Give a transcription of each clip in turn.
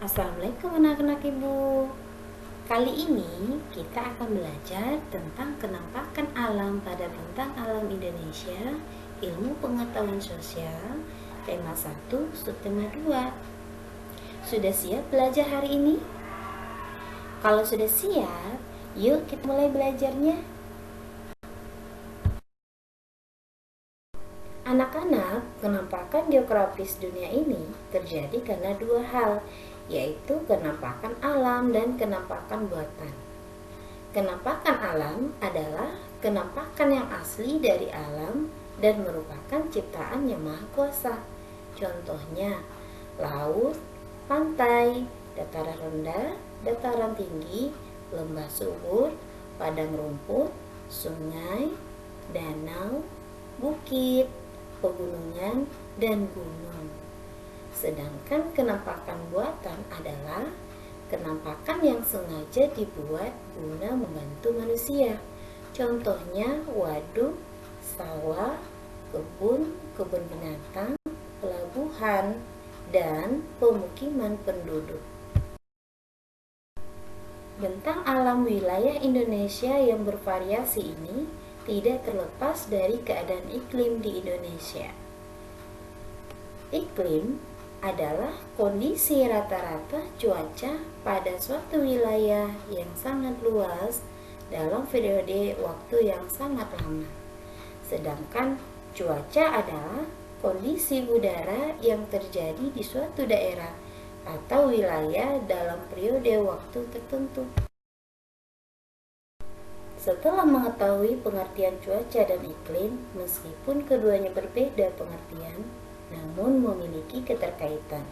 Assalamualaikum anak-anak ibu. Kali ini kita akan belajar tentang kenampakan alam pada bentang alam Indonesia, ilmu pengetahuan sosial, tema 1, subtema 2. Sudah siap belajar hari ini? Kalau sudah siap, yuk kita mulai belajarnya. Anak-anak, kenampakan geografis dunia ini terjadi karena dua hal, yaitu kenampakan alam dan kenampakan buatan. Kenampakan alam adalah kenampakan yang asli dari alam dan merupakan ciptaan Yang Maha Kuasa. Contohnya, laut, pantai, dataran rendah, dataran tinggi, lembah subur, padang rumput, sungai, danau, bukit, pegunungan, dan gunung. Sedangkan kenampakan buatan adalah kenampakan yang sengaja dibuat guna membantu manusia. Contohnya waduk, sawah, kebun binatang, pelabuhan, dan pemukiman penduduk. Bentang alam wilayah Indonesia yang bervariasi ini tidak terlepas dari keadaan iklim di Indonesia. Iklim adalah kondisi rata-rata cuaca pada suatu wilayah yang sangat luas dalam periode waktu yang sangat lama. Sedangkan cuaca adalah kondisi udara yang terjadi di suatu daerah atau wilayah dalam periode waktu tertentu. Setelah mengetahui pengertian cuaca dan iklim, meskipun keduanya berbeda pengertian, namun memiliki keterkaitan,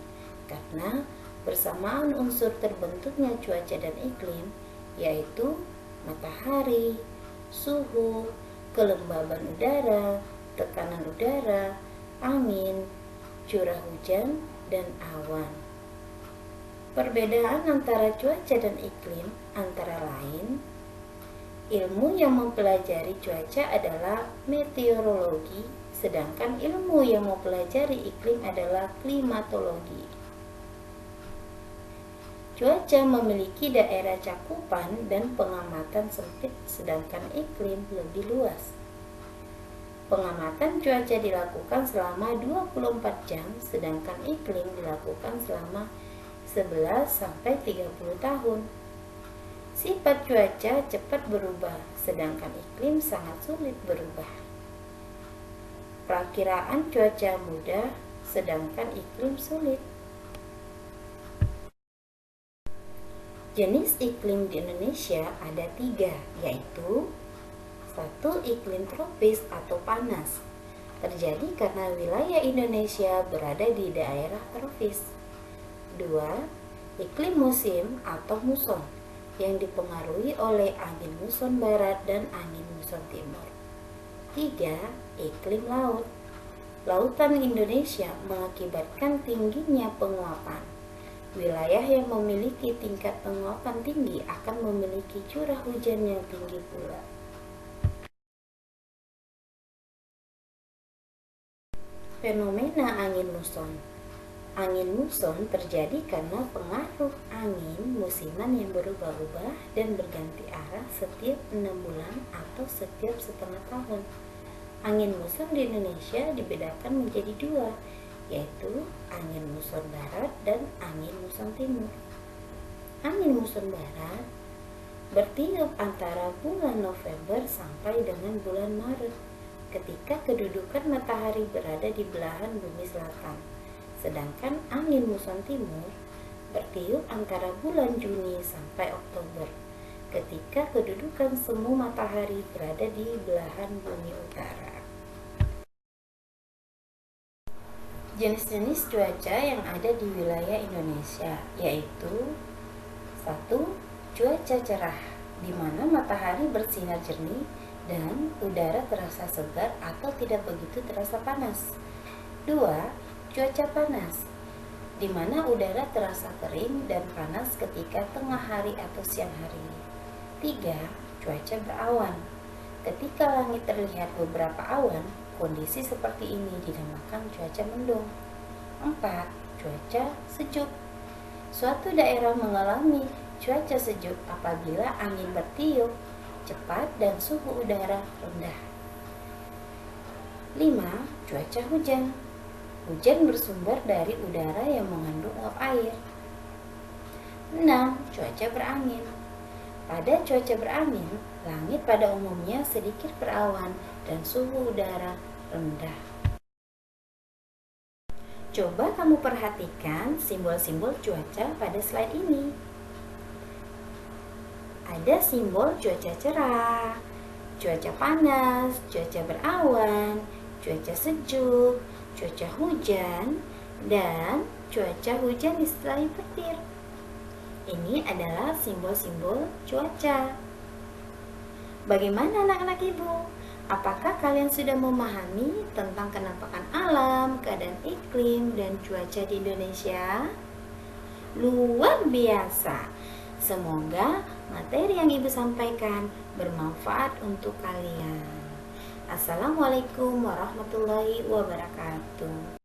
karena bersamaan unsur terbentuknya cuaca dan iklim, yaitu matahari, suhu, kelembaban udara, tekanan udara, angin, curah hujan, dan awan. Perbedaan antara cuaca dan iklim antara lain, ilmu yang mempelajari cuaca adalah meteorologi, sedangkan ilmu yang mempelajari iklim adalah klimatologi. Cuaca memiliki daerah cakupan dan pengamatan sempit, sedangkan iklim lebih luas. Pengamatan cuaca dilakukan selama 24 jam, sedangkan iklim dilakukan selama 11-30 tahun. Sifat cuaca cepat berubah, sedangkan iklim sangat sulit berubah. Perakiraan cuaca mudah, sedangkan iklim sulit. Jenis iklim di Indonesia ada 3, yaitu 1. Iklim tropis atau panas, terjadi karena wilayah Indonesia berada di daerah tropis. 2. Iklim musim atau muson, yang dipengaruhi oleh angin muson barat dan angin muson timur. 3. Iklim laut. Lautan Indonesia mengakibatkan tingginya penguapan. Wilayah yang memiliki tingkat penguapan tinggi akan memiliki curah hujan yang tinggi pula. Fenomena angin muson. Angin muson terjadi karena pengaruh angin musiman yang berubah-ubah dan berganti arah setiap 6 bulan atau setiap setengah tahun. Angin muson di Indonesia dibedakan menjadi 2, yaitu angin muson barat dan angin muson timur. Angin muson barat bertiup antara bulan November sampai dengan bulan Maret, ketika kedudukan matahari berada di belahan bumi selatan. Sedangkan angin muson timur bertiup antara bulan Juni sampai Oktober, ketika kedudukan semu matahari berada di belahan bumi utara. Jenis-jenis cuaca yang ada di wilayah Indonesia yaitu 1. Cuaca cerah, di mana matahari bersinar jernih dan udara terasa segar atau tidak begitu terasa panas. 2. Cuaca panas, di mana udara terasa kering dan panas ketika tengah hari atau siang hari. 3. Cuaca berawan, ketika langit terlihat beberapa awan, kondisi seperti ini dinamakan cuaca mendung. 4. Cuaca sejuk, Suatu daerah mengalami cuaca sejuk apabila angin bertiup cepat dan suhu udara rendah. 5. Cuaca hujan. Hujan bersumber dari udara yang mengandung uap air. 6. Cuaca berangin. Pada cuaca berangin, langit pada umumnya sedikit berawan dan suhu udara rendah. Coba kamu perhatikan simbol-simbol cuaca pada slide ini. Ada simbol cuaca cerah, cuaca panas, cuaca berawan, cuaca sejuk, cuaca hujan, dan cuaca hujan disertai petir. Ini adalah simbol-simbol cuaca. Bagaimana anak-anak ibu? Apakah kalian sudah memahami tentang kenampakan alam, keadaan iklim, dan cuaca di Indonesia? Luar biasa! Semoga materi yang ibu sampaikan bermanfaat untuk kalian. Assalamualaikum warahmatullahi wabarakatuh.